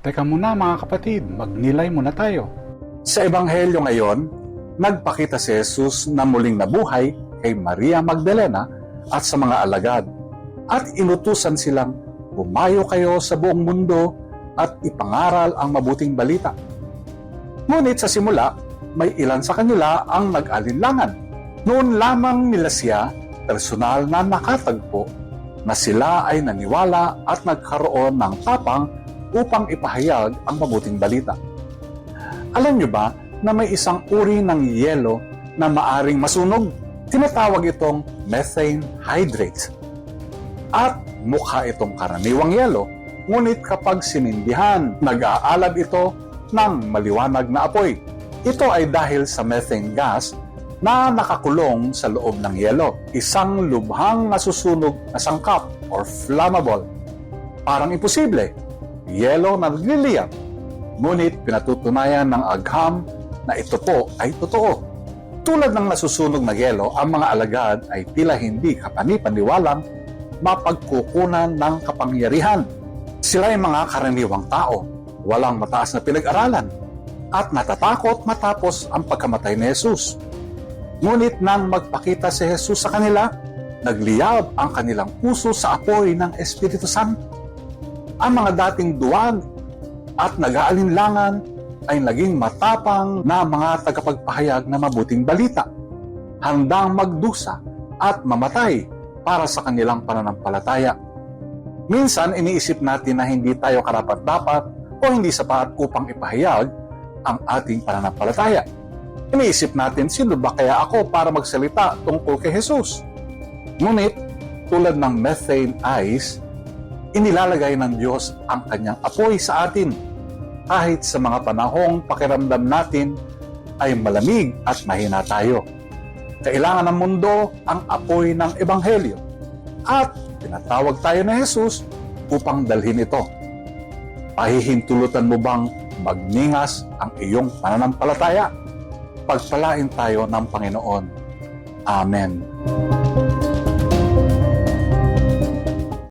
Teka muna mga kapatid, magnilay muna tayo. Sa Ebanghelyo ngayon, nagpakita si Jesus na muling nabuhay kay Maria Magdalena at sa mga alagad at inutusan silang bumayo kayo sa buong mundo at ipangaral ang mabuting balita. Ngunit sa simula, may ilan sa kanila ang nag-alinlangan. Noon lamang nila siya personal na nakatagpo na sila ay naniwala at nagkaroon ng tapang upang ipahayag ang mabuting balita. Alam niyo ba na may isang uri ng yelo na maaring masunog? Tinatawag itong methane hydrate. At mukha itong karaniwang yelo, ngunit kapag sinindihan, nag-aalab ito ng maliwanag na apoy. Ito ay dahil sa methane gas na nakakulong sa loob ng yelo, isang lubhang nasusunog na sangkap or flammable. Parang imposible, yelo na nagliliyab. Ngunit pinatutunayan ng agham na ito po ay totoo. Tulad ng nasusunog na yelo, ang mga alagad ay tila hindi kapani-paniwalang mapagkukunan ng kapangyarihan. Sila ay mga karaniwang tao, walang mataas na pinag-aralan, at natatakot matapos ang pagkamatay ni Jesus. Ngunit nang magpakita si Jesus sa kanila, nagliyab ang kanilang puso sa apoy ng Espiritu Santo. Ang mga dating duwag at nag-aalinlangan ay naging matapang na mga tagapagpahayag na mabuting balita, handang magdusa at mamatay para sa kanilang pananampalataya. Minsan, iniisip natin na hindi tayo karapat-dapat o hindi sapat upang ipahayag ang ating pananampalataya. Iniisip natin, sino ba kaya ako para magsalita tungkol kay Jesus? Ngunit, tulad ng methane ice, inilalagay ng Diyos ang kanyang apoy sa atin kahit sa mga panahong pakiramdam natin ay malamig at mahina tayo. Kailangan ng mundo ang apoy ng Ebanghelyo at tinatawag tayo ni Jesus upang dalhin ito. Pahihintulutan mo bang magningas ang iyong pananampalataya? Pagpalain tayo ng Panginoon. Amen.